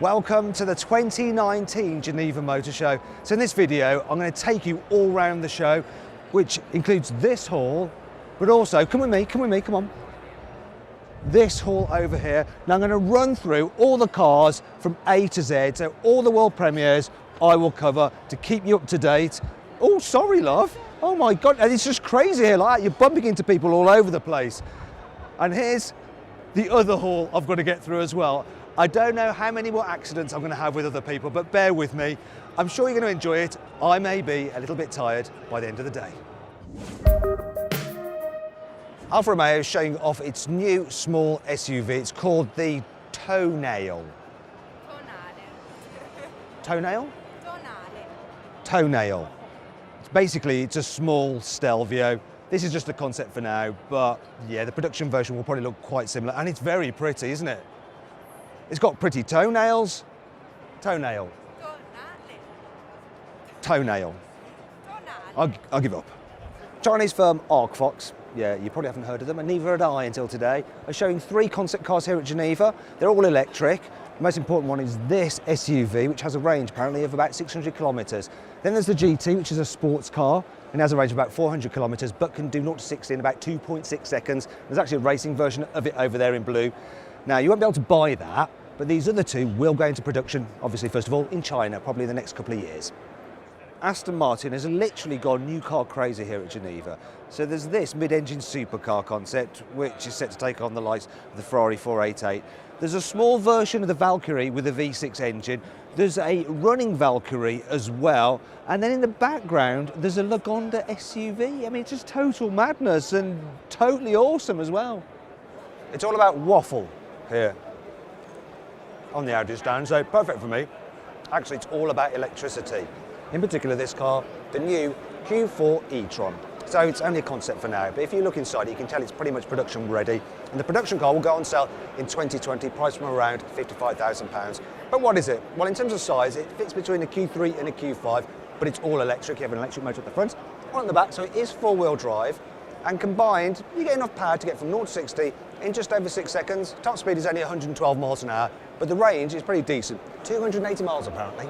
Welcome to the 2019 Geneva Motor Show. So in this video, I'm going to take you all around the show, which includes this hall, but also, come on. This hall over here. Now I'm going to run through all the cars from A to Z, so all the world premieres I will cover to keep you up to date. Oh, sorry, love. Oh my God, it's just crazy here like that. You're bumping into people all over the place. And here's the other hall I've got to get through as well. I don't know how many more accidents I'm going to have with other people, but bear with me. I'm sure you're going to enjoy it. I may be a little bit tired by the end of the day. Alfa Romeo is showing off its new small SUV. It's called the Toenail. Toenail? Toenail. It's a small Stelvio. This is just a concept for now, but yeah, the production version will probably look quite similar, and it's very pretty, isn't it? It's got pretty toenails. Toenail. Toenail. I'll give up. Chinese firm Arcfox, yeah, you probably haven't heard of them, and neither had I until today, are showing 3 concept cars here at Geneva. They're all electric. The most important one is this SUV, which has a range apparently of about 600 kilometres. Then there's the GT, which is a sports car, and has a range of about 400 kilometres, but can do 0 to 60 in about 2.6 seconds. There's actually a racing version of it over there in blue. Now, you won't be able to buy that, but these other 2 will go into production, obviously, first of all, in China, probably in the next couple of years. Aston Martin has literally gone new car crazy here at Geneva. So there's this mid-engine supercar concept, which is set to take on the likes of the Ferrari 488. There's a small version of the Valkyrie with a V6 engine. There's a running Valkyrie as well. And then in the background, there's a Lagonda SUV. I mean, it's just total madness and totally awesome as well. It's all about waffle here on the Audi stand, so perfect for me. Actually, it's all about electricity. In particular, this car, the new Q4 e-tron. So it's only a concept for now, but if you look inside, you can tell it's pretty much production ready. And the production car will go on sale in 2020, priced from around £55,000. But what is it? Well, in terms of size, it fits between a Q3 and a Q5, but it's all electric. You have an electric motor at the front, one at the back, so it is 4-wheel drive. And combined, you get enough power to get from 0 to 60 in just over 6 seconds. Top speed is only 112 miles an hour, but the range is pretty decent, 280 miles apparently.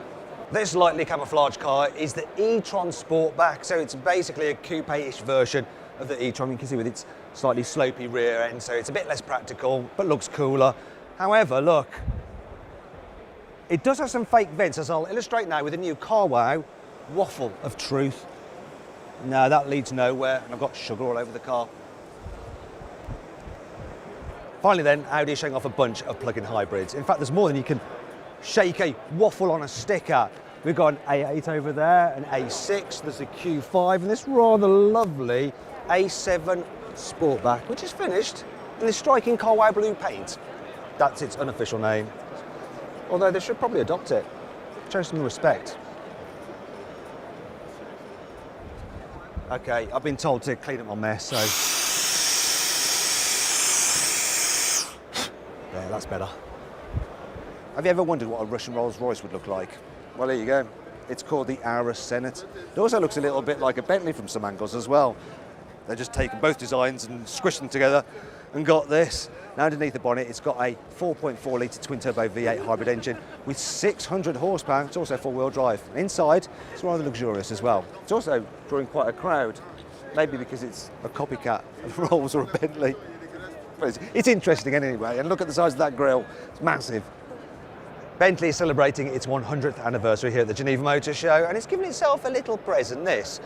This lightly camouflaged car is the e-tron Sportback, so it's basically a coupe-ish version of the e-tron. You can see with its slightly slopey rear end, so it's a bit less practical, but looks cooler. However, look, it does have some fake vents, as I'll illustrate now with the new CarWow waffle of truth. No, that leads nowhere, and I've got sugar all over the car. Finally then, Audi is showing off a bunch of plug-in hybrids. In fact, there's more than you can shake a waffle on a stick at. We've got an A8 over there, an A6, there's a Q5, and this rather lovely A7 Sportback, which is finished in this striking CarWow blue paint. That's its unofficial name. Although they should probably adopt it. Show some respect. Okay, I've been told to clean up my mess, so... yeah, that's better. Have you ever wondered what a Russian Rolls-Royce would look like? Well, there you go. It's called the Aura Senate. It also looks a little bit like a Bentley from some angles as well. They've just taken both designs and squished them together and got this. Now underneath the bonnet, it's got a 4.4 litre twin-turbo V8 hybrid engine with 600 horsepower. It's also 4-wheel drive. Inside, it's rather luxurious as well. It's also drawing quite a crowd, maybe because it's a copycat of a Rolls or a Bentley. But it's interesting anyway, and look at the size of that grille. It's massive. Bentley is celebrating its 100th anniversary here at the Geneva Motor Show, and it's given itself a little present, this.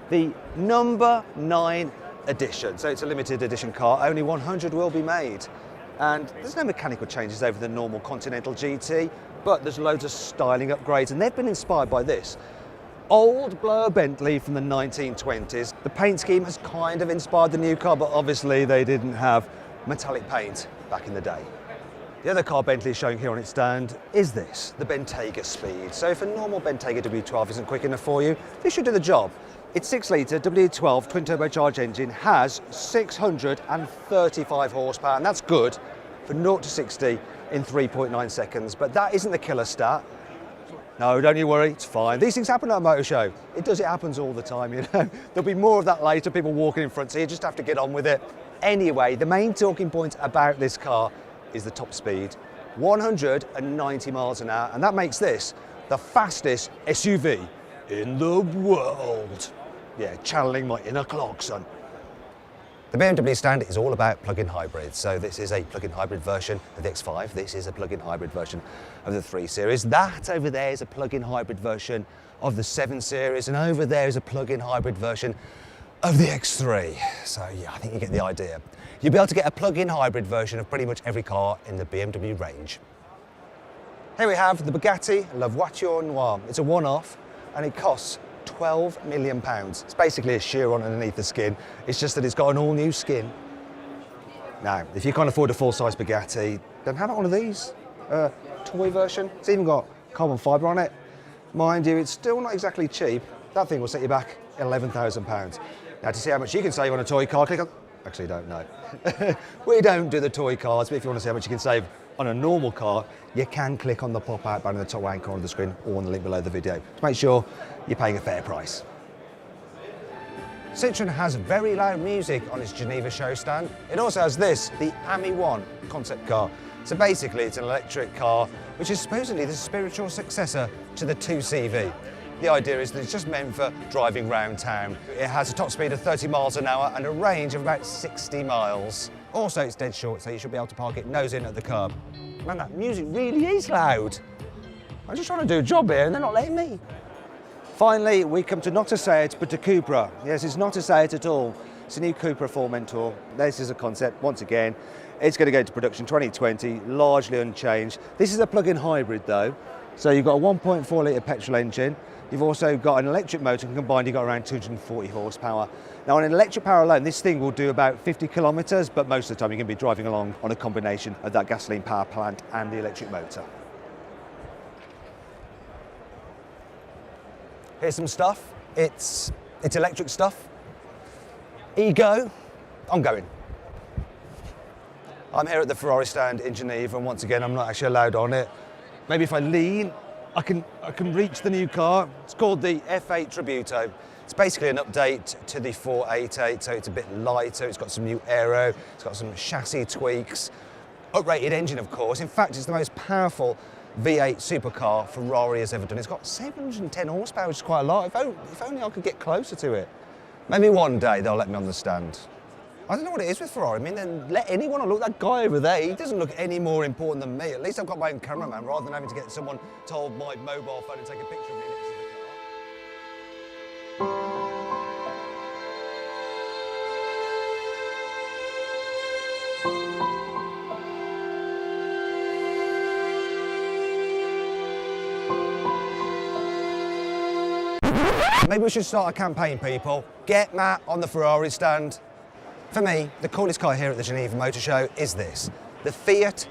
The number 9 edition. So it's a limited edition car, only 100 will be made. And there's no mechanical changes over the normal Continental GT, but there's loads of styling upgrades, and they've been inspired by this. Old blower Bentley from the 1920s. The paint scheme has kind of inspired the new car, but obviously they didn't have metallic paint back in the day. The other car Bentley is showing here on its stand is this, the Bentayga Speed. So if a normal Bentayga W12 isn't quick enough for you, this should do the job. Its 6-litre W12 twin-turbocharged engine has 635 horsepower, and that's good for 0 to 60 in 3.9 seconds. But that isn't the killer stat. No, don't you worry, it's fine. These things happen at a motor show. It happens all the time, you know. There'll be more of that later, people walking in front, so you just have to get on with it. Anyway, the main talking point about this car is the top speed. 190 miles an hour, and that makes this the fastest SUV in the world. Yeah, channeling my inner Clarkson. The BMW stand is all about plug-in hybrids. So this is a plug-in hybrid version of the X5. This is a plug-in hybrid version of the 3 Series. That over there is a plug-in hybrid version of the 7 Series. And over there is a plug-in hybrid version of the X3. So yeah, I think you get the idea. You'll be able to get a plug-in hybrid version of pretty much every car in the BMW range. Here we have the Bugatti La Voiture Noire. It's a one-off and it costs £12 million. It's basically a Chiron underneath the skin. It's just that it's got an all-new skin. Now, if you can't afford a full-size Bugatti, then have it one of these. Toy version. It's even got carbon fibre on it. Mind you, it's still not exactly cheap. That thing will set you back £11,000. Now, to see how much you can save on a toy car, click on... Actually, don't know. We don't do the toy cars, but if you want to see how much you can save on a normal car, you can click on the pop-out button in the top right corner of the screen or on the link below the video to make sure you're paying a fair price. Citroën has very loud music on its Geneva show stand. It also has this, the AMI 1 concept car. So basically it's an electric car which is supposedly the spiritual successor to the 2CV. The idea is that it's just meant for driving round town. It has a top speed of 30 miles an hour and a range of about 60 miles. Also, it's dead short, so you should be able to park it nose in at the curb. Man, that music really is loud. I'm just trying to do a job here and they're not letting me. Finally, we come to not a Seat, but a Cupra. Yes, it's not a Seat at all. It's a new Cupra Formentor. This is a concept, once again. It's going to go into production 2020, largely unchanged. This is a plug-in hybrid though. So you've got a 1.4 litre petrol engine. You've also got an electric motor, and combined you've got around 240 horsepower. Now on an electric power alone, this thing will do about 50 kilometres, but most of the time you're going to be driving along on a combination of that gasoline power plant and the electric motor. Here's some stuff. It's electric stuff. Ego, I'm going. I'm here at the Ferrari stand in Geneva, and once again, I'm not actually allowed on it. Maybe if I lean, I can reach the new car. It's called the F8 Tributo. It's basically an update to the 488, so it's a bit lighter, it's got some new aero, it's got some chassis tweaks. Uprated engine, of course. In fact, it's the most powerful V8 supercar Ferrari has ever done. It's got 710 horsepower, which is quite a lot. If only I could get closer to it. Maybe one day they'll let me on the stand. I don't know what it is with Ferrari. I mean, then let anyone on. Look, that guy over there, he doesn't look any more important than me. At least I've got my own cameraman rather than having to get someone to hold my mobile phone and take a picture of me next to the car. Maybe we should start a campaign, people. Get Matt on the Ferrari stand. For me, the coolest car here at the Geneva Motor Show is this, the Fiat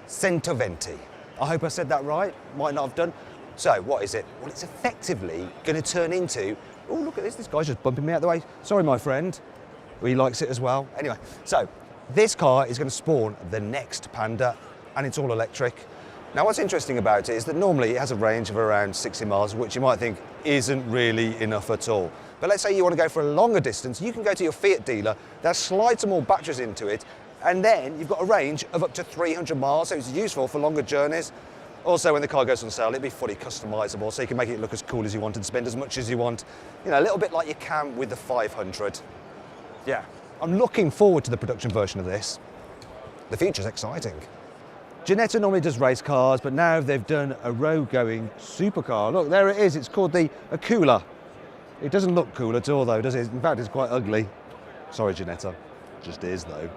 Centoventi. I hope I said that right, might not have done. So, what is it? Well, it's effectively going to turn into, oh, look at this guy's just bumping me out the way. Sorry, my friend. Well, he likes it as well. Anyway, so, this car is going to spawn the next Panda, and it's all electric. Now, what's interesting about it is that normally it has a range of around 60 miles, which you might think isn't really enough at all. But let's say you want to go for a longer distance, you can go to your Fiat dealer, they'll slide some more batteries into it, and then you've got a range of up to 300 miles, so it's useful for longer journeys. Also, when the car goes on sale, it'll be fully customizable, so you can make it look as cool as you want and spend as much as you want. You know, a little bit like you can with the 500. Yeah, I'm looking forward to the production version of this. The future's exciting. Ginetta normally does race cars, but now they've done a road-going supercar. Look, there it is, it's called the Akula. It doesn't look cool at all though, does it? In fact, it's quite ugly. Sorry, Ginetta. Just is though.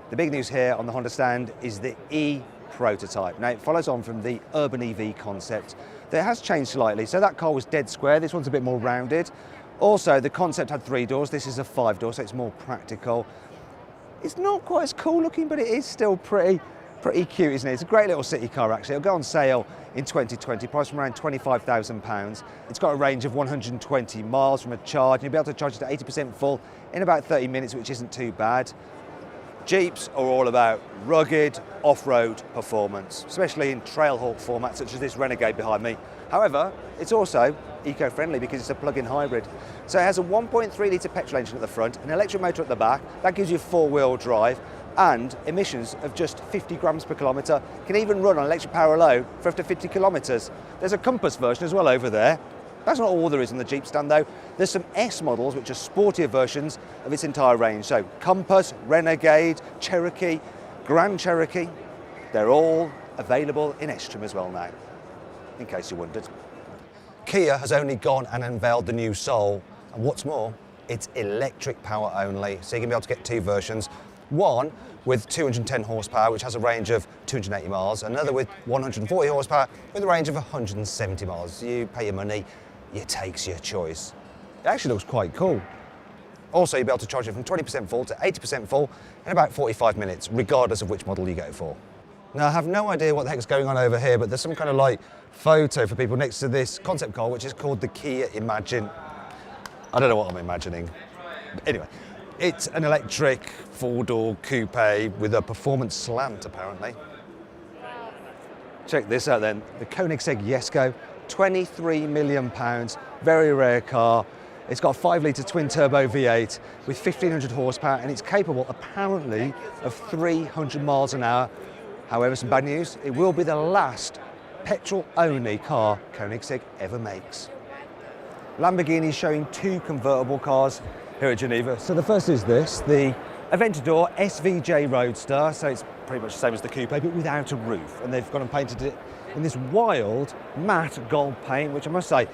The big news here on the Honda stand is the E prototype. Now, it follows on from the urban EV concept. That has changed slightly. So that car was dead square. This one's a bit more rounded. Also, the concept had 3 doors. This is a 5-door, so it's more practical. It's not quite as cool looking, but it is still pretty cute, isn't it? It's a great little city car, actually. It'll go on sale in 2020, priced from around £25,000. It's got a range of 120 miles from a charge, and you'll be able to charge it to 80% full in about 30 minutes, which isn't too bad. Jeeps are all about rugged off-road performance, especially in Trailhawk formats such as this Renegade behind me. However, it's also eco-friendly because it's a plug-in hybrid. So it has a 1.3 litre petrol engine at the front, an electric motor at the back, that gives you 4-wheel drive. and emissions of just 50 grams per kilometre, can even run on electric power alone for up to 50 kilometres. There's a Compass version as well over there. That's not all there is in the Jeep stand though. There's some S models which are sportier versions of its entire range. So Compass, Renegade, Cherokee, Grand Cherokee, they're all available in S trim as well now, in case you wondered. Kia has only gone and unveiled the new Soul, and what's more, it's electric power only, so you're going to be able to get two versions. One with 210 horsepower, which has a range of 280 miles, another with 140 horsepower with a range of 170 miles. You pay your money, you takes your choice. It actually looks quite cool. Also, you'll be able to charge it from 20% full to 80% full in about 45 minutes, regardless of which model you go for. Now, I have no idea what the heck's going on over here, but there's some kind of like photo for people next to this concept car, which is called the Kia Imagine. I don't know what I'm imagining. But anyway, it's an electric four-door coupe with a performance slant, apparently. Check this out then, the Koenigsegg Jesko, £23 million, very rare car. It's got a 5-litre twin-turbo V8 with 1,500 horsepower, and it's capable, apparently, of 300 miles an hour. However, some bad news, it will be the last petrol-only car Koenigsegg ever makes. Lamborghini showing two convertible cars here at Geneva. So the first is this, the Aventador SVJ Roadster. So it's pretty much the same as the coupe, but without a roof. And they've gone and painted it in this wild matte gold paint, which I must say,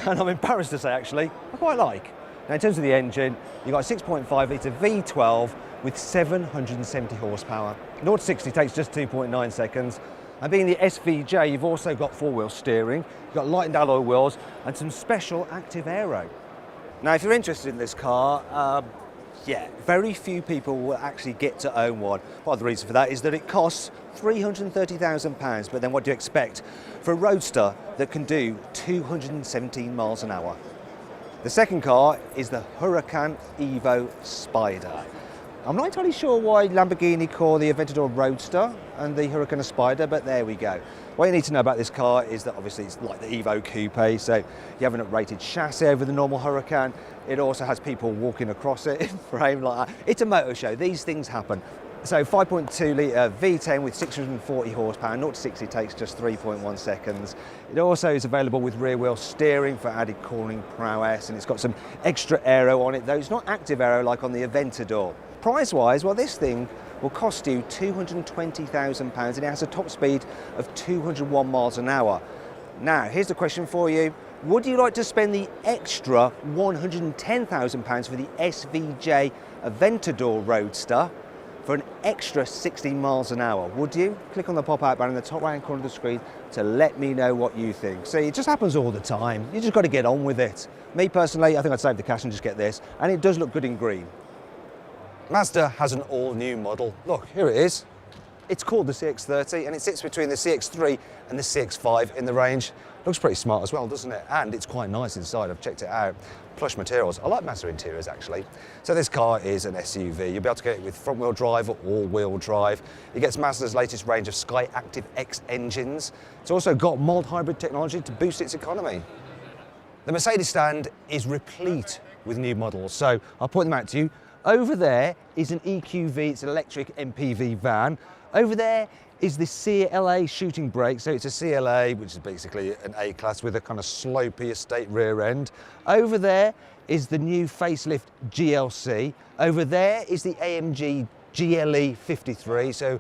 and I'm embarrassed to say actually, I quite like. Now in terms of the engine, you've got a 6.5 litre V12 with 770 horsepower. 0 to 60 takes just 2.9 seconds. And being the SVJ, you've also got four-wheel steering, you've got lightened alloy wheels and some special active aero. Now, if you're interested in this car, yeah, very few people will actually get to own one. Part of the reason for that is that it costs £330,000, but then what do you expect for a roadster that can do 217 miles an hour? The second car is the Huracan Evo Spider. I'm not entirely sure why Lamborghini call the Aventador Roadster and the Huracan a Spider, but there we go. What you need to know about this car is that obviously it's like the Evo Coupe, so you have an uprated chassis over the normal Huracan. It also has people walking across it in frame like that. It's a motor show, these things happen. So 5.2 litre V10 with 640 horsepower, 0 to 60 takes just 3.1 seconds. It also is available with rear wheel steering for added cornering prowess, and it's got some extra aero on it, though it's not active aero like on the Aventador. Price-wise, well, this thing will cost you £220,000 and it has a top speed of 201 miles an hour. Now, here's the question for you. Would you like to spend the extra £110,000 for the SVJ Aventador Roadster for an extra 60 miles an hour? Would you? Click on the pop-out button in the top right-hand corner of the screen to let me know what you think. See, it just happens all the time. You just got to get on with it. Me personally, I think I'd save the cash and just get this, and it does look good in green. Mazda has an all-new model. Look, here it is. It's called the CX-30 and it sits between the CX-3 and the CX-5 in the range. Looks pretty smart as well, doesn't it? And it's quite nice inside, I've checked it out. Plush materials. I like Mazda interiors actually. So this car is an SUV. You'll be able to get it with front-wheel drive or all-wheel drive. It gets Mazda's latest range of Sky Active X engines. It's also got mild hybrid technology to boost its economy. The Mercedes stand is replete with new models, so I'll point them out to you. Over there is an EQV, it's an electric MPV van. Over there is the CLA shooting brake, so it's a CLA, which is basically an A-class with a kind of slopey estate rear end. Over there is the new facelift GLC. Over there is the AMG GLE 53, so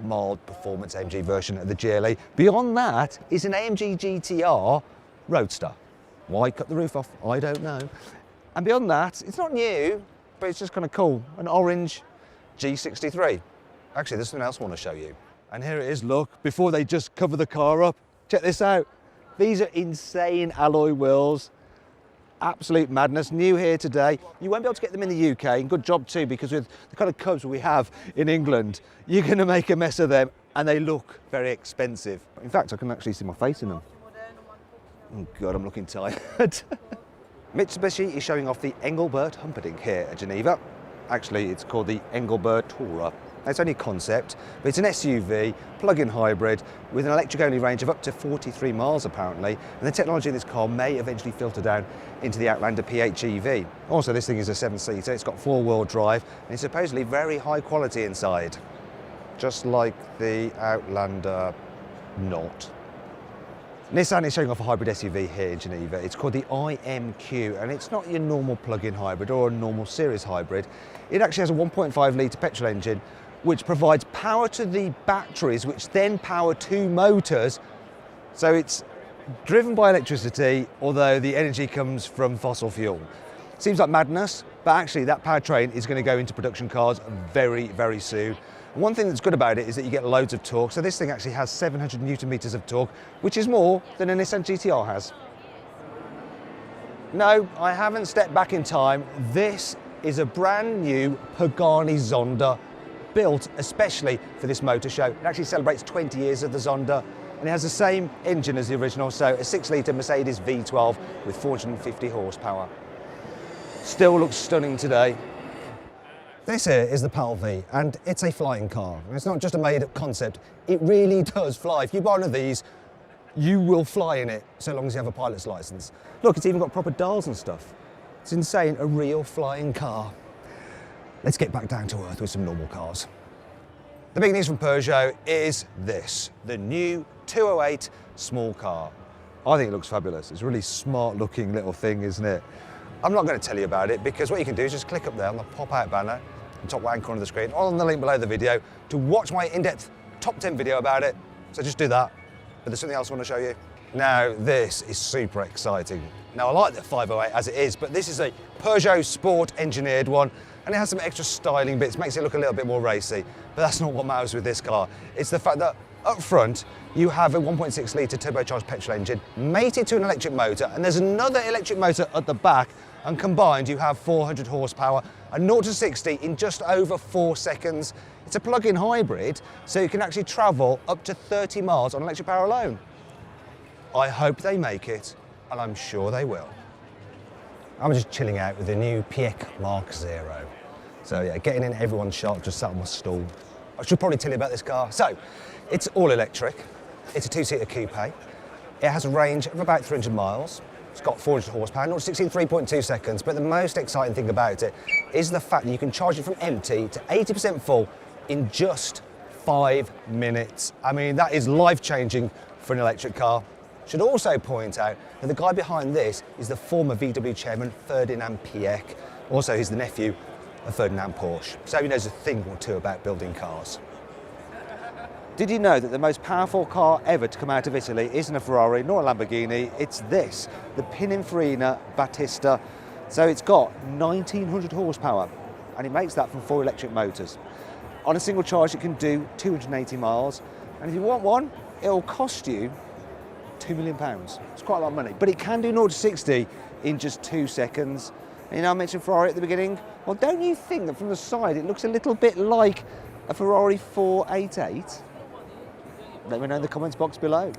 mild performance AMG version of the GLE. Beyond that is an AMG GTR Roadster. Why cut the roof off? I don't know. And beyond that, it's not new, but it's just kind of cool, an orange G63. Actually, there's something else I want to show you. And here it is, look, before they just cover the car up. Check this out. These are insane alloy wheels. Absolute madness, new here today. You won't be able to get them in the UK, and good job too, because with the kind of Cubs we have in England, you're gonna make a mess of them, and they look very expensive. In fact, I can actually see my face in them. Oh God, I'm looking tired. Mitsubishi is showing off the Engelbert Humperdinck here at Geneva. Actually, it's called the Engelbert Tourer. It's only a concept, but it's an SUV, plug-in hybrid, with an electric-only range of up to 43 miles apparently, and the technology of this car may eventually filter down into the Outlander PHEV. Also, this thing is a 7-seater, it's got 4-wheel drive, and it's supposedly very high quality inside, just like the Outlander not. Nissan is showing off a hybrid SUV here in Geneva. It's called the IMQ, and it's not your normal plug-in hybrid or a normal series hybrid. It actually has a 1.5 litre petrol engine, which provides power to the batteries, which then power two motors. So it's driven by electricity, although the energy comes from fossil fuel. Seems like madness, but actually that powertrain is going to go into production cars very, very soon. One thing that's good about it is that you get loads of torque. So this thing actually has 700 Newton meters of torque, which is more than a Nissan GT-R has. No, I haven't stepped back in time. This is a brand new Pagani Zonda, built especially for this motor show. It actually celebrates 20 years of the Zonda, and it has the same engine as the original, so a 6-litre Mercedes V12 with 450 horsepower. Still looks stunning today. This here is the PAL V, and it's a flying car. It's not just a made-up concept, it really does fly. If you buy one of these, you will fly in it, so long as you have a pilot's license. Look, it's even got proper dials and stuff. It's insane, a real flying car. Let's get back down to earth with some normal cars. The big news from Peugeot is this, the new 208 small car. I think it looks fabulous. It's a really smart looking little thing, isn't it? I'm not going to tell you about it because what you can do is just click up there on the pop-out banner in the top right corner of the screen or on the link below the video to watch my in-depth top 10 video about it. So just do that. But there's something else I want to show you. Now, this is super exciting. Now, I like the 508 as it is, but this is a Peugeot Sport engineered one, and it has some extra styling bits, makes it look a little bit more racy. But that's not what matters with this car. It's the fact that up front, you have a 1.6 litre turbocharged petrol engine mated to an electric motor, and there's another electric motor at the back, and combined you have 400 horsepower and 0 to 60 in just over 4 seconds. It's a plug-in hybrid, so you can actually travel up to 30 miles on electric power alone. I hope they make it, and I'm sure they will. I'm just chilling out with the new Piech Mark Zero. So yeah, getting in everyone's shot, just sat on my stool. I should probably tell you about this car. So, it's all electric. It's a 2-seater coupe. It has a range of about 300 miles. It's got 400 horsepower, 0 to 60 in 3.2 seconds. But the most exciting thing about it is the fact that you can charge it from empty to 80% full in just 5 minutes. I mean, that is life-changing for an electric car. Should also point out that the guy behind this is the former VW chairman, Ferdinand Piech. Also, he's the nephew of Ferdinand Porsche. So he knows a thing or two about building cars. Did you know that the most powerful car ever to come out of Italy isn't a Ferrari nor a Lamborghini? It's this, the Pininfarina Battista. So it's got 1900 horsepower, and it makes that from 4 electric motors. On a single charge, it can do 280 miles. And if you want one, it'll cost you £2 million. It's quite a lot of money, but it can do 0 to 60 in just 2 seconds. And you know, I mentioned Ferrari at the beginning. Well, don't you think that from the side it looks a little bit like a Ferrari 488? Let me know in the comments box below.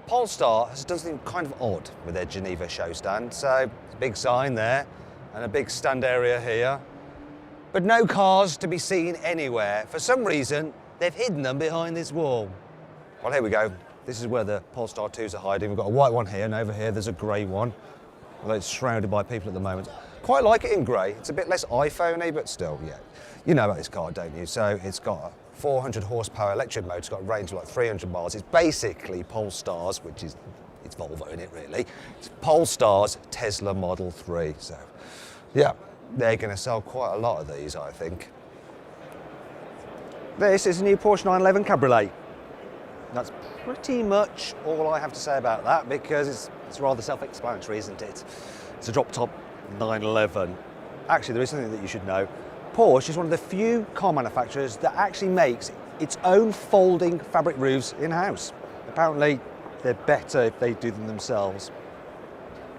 Polestar has done something kind of odd with their Geneva show stand. So, it's a big sign there and a big stand area here. But no cars to be seen anywhere. For some reason, they've hidden them behind this wall. Well, here we go. This is where the Polestar 2s are hiding. We've got a white one here, and over here there's a grey one, although it's shrouded by people at the moment. Quite like it in grey. It's a bit less iPhone-y, but still, yeah. You know about this car, don't you? So it's got a 400 horsepower electric motor, it's got a range of like 300 miles. It's basically Polestar's, which is, it's Volvo in it really. It's Polestar's Tesla Model 3. So, yeah, they're going to sell quite a lot of these, I think. This is a new Porsche 911 Cabriolet. That's pretty much all I have to say about that, because it's rather self-explanatory, isn't it? It's a drop-top 911. Actually, there is something that you should know. Porsche is one of the few car manufacturers that actually makes its own folding fabric roofs in-house. Apparently, they're better if they do them themselves,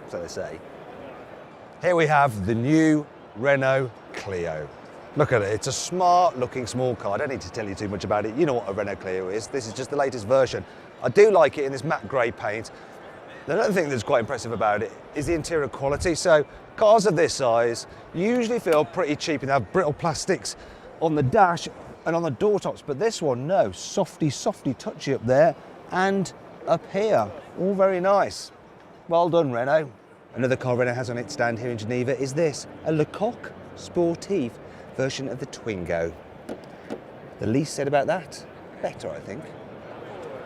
so they say. Here we have the new Renault Clio. Look at it, it's a smart-looking small car. I don't need to tell you too much about it. You know what a Renault Clio is. This is just the latest version. I do like it in this matte grey paint. Another thing that's quite impressive about it is the interior quality. So cars of this size usually feel pretty cheap and have brittle plastics on the dash and on the door tops, but this one, no, softly touchy up there and up here. All very nice. Well done, Renault. Another car Renault has on its stand here in Geneva is this, a Lecoq Sportif version of the Twingo. The least said about that, better, I think.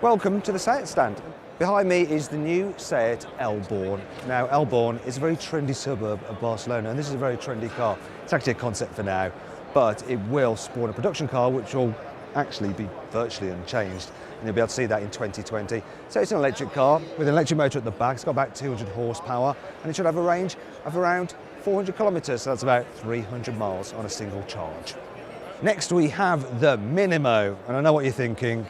Welcome to the Seat stand. Behind me is the new Seat Elborn. Now, Elborn is a very trendy suburb of Barcelona, and this is a very trendy car. It's actually a concept for now, but it will spawn a production car which will actually be virtually unchanged, and you'll be able to see that in 2020. So it's an electric car with an electric motor at the back. It's got about 200 horsepower, and it should have a range of around 400 kilometres, so that's about 300 miles on a single charge. Next we have the Minimo, and I know what you're thinking.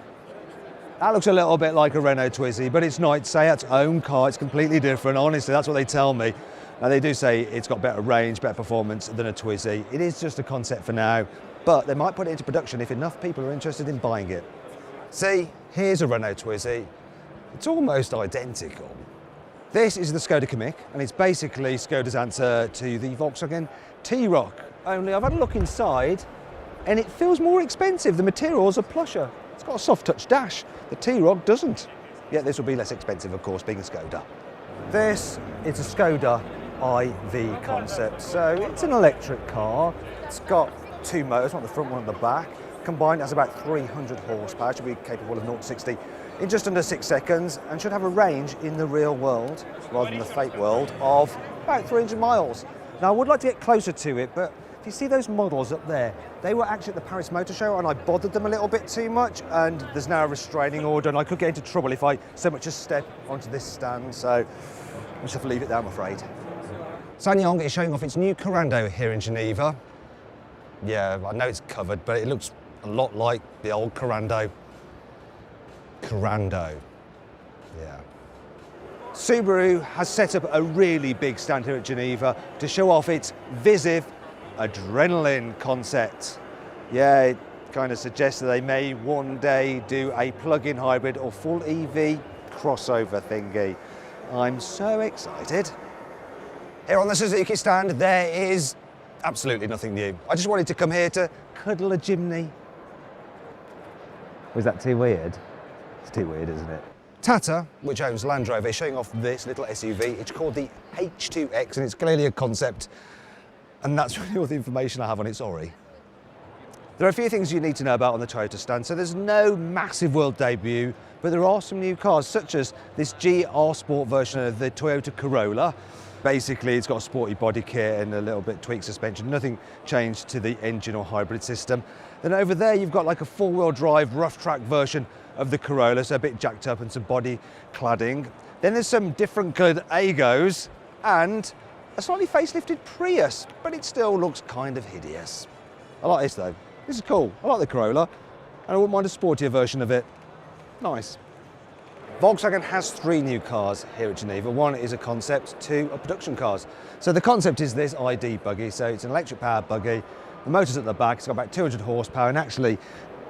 That looks a little bit like a Renault Twizy, but it's not. It's Seat's own car. It's completely different. Honestly, that's what they tell me. Now, they do say it's got better range, better performance than a Twizy. It is just a concept for now, but they might put it into production if enough people are interested in buying it. See, here's a Renault Twizy. It's almost identical. This is the Skoda Kamiq, and it's basically Skoda's answer to the Volkswagen T-Roc. Only I've had a look inside, and it feels more expensive. The materials are plusher. It's got a soft touch dash. The T-Roc doesn't. Yet this will be less expensive, of course, being a Skoda. This is a Skoda IV concept. So it's an electric car. It's got two motors, one at the front, one at the back. Combined, it has about 300 horsepower. It should be capable of 0 to 60 in just under 6 seconds, and should have a range in the real world, rather than the fake world, of about 300 miles. Now, I would like to get closer to it, but if you see those models up there, they were actually at the Paris Motor Show, and I bothered them a little bit too much, and there's now a restraining order, and I could get into trouble if I so much as step onto this stand, so I just have to leave it there, I'm afraid. SsangYong is showing off its new Corando here in Geneva. Yeah, I know it's covered, but it looks a lot like the old Corando. Corando, yeah. Subaru has set up a really big stand here at Geneva to show off its Visiv Adrenaline concept. Yeah, it kind of suggests that they may one day do a plug-in hybrid or full EV crossover thingy. I'm so excited. Here on the Suzuki stand, there is absolutely nothing new. I just wanted to come here to cuddle a Jimny. Was that too weird? It's too weird, isn't it? Tata, which owns Land Rover, is showing off this little SUV. It's called the H2X, and it's clearly a concept. And that's really all the information I have on it, sorry. There are a few things you need to know about on the Toyota stand. So there's no massive world debut, but there are some new cars, such as this GR Sport version of the Toyota Corolla. Basically, it's got a sporty body kit and a little bit tweaked suspension. Nothing changed to the engine or hybrid system. Then over there, you've got like a four-wheel drive rough track version of the Corolla, so a bit jacked up and some body cladding. Then there's some different coloured Agos and a slightly facelifted Prius, but it still looks kind of hideous. I like this though. This is cool. I like the Corolla, and I wouldn't mind a sportier version of it. Nice. Volkswagen has 3 new cars here at Geneva. 1 is a concept, 2 are production cars. So the concept is this ID buggy. So it's an electric powered buggy. The motor's at the back. It's got about 200 horsepower, and actually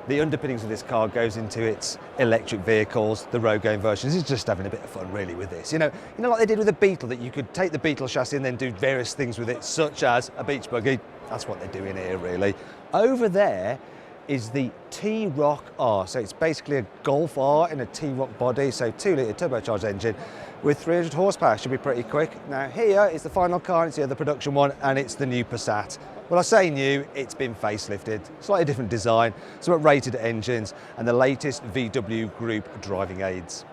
the underpinnings of this car goes into its electric vehicles, the road-going versions. It's just having a bit of fun really with this. You know like they did with the Beetle, that you could take the Beetle chassis and then do various things with it, such as a beach buggy. That's what they're doing here really. Over there is the T-Roc R. So it's basically a Golf R in a T-Roc body, so 2-litre turbocharged engine with 300 horsepower, should be pretty quick. Now here is the final car, it's the other production one, and it's the new Passat. Well, I say new, it's been facelifted, slightly different design, some rated engines, and the latest VW Group driving aids.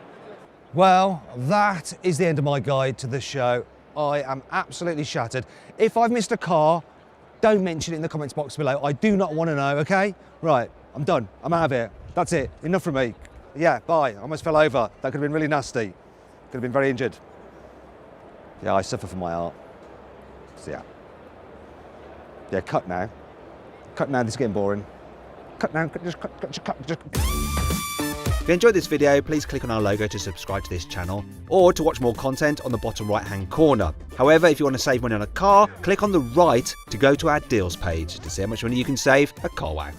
Well, that is the end of my guide to the show. I am absolutely shattered. If I've missed a car, don't mention it in the comments box below. I do not want to know, okay? Right, I'm done. I'm out of here. That's it. Enough from me. Yeah, bye. I almost fell over. That could have been really nasty. Could have been very injured. Yeah, I suffer from my art. So yeah. Yeah, cut now. Cut now, this is getting boring. Cut now, just cut. If you enjoyed this video, please click on our logo to subscribe to this channel, or to watch more content on the bottom right hand corner. However, if you want to save money on a car, click on the right to go to our deals page to see how much money you can save at CarWow.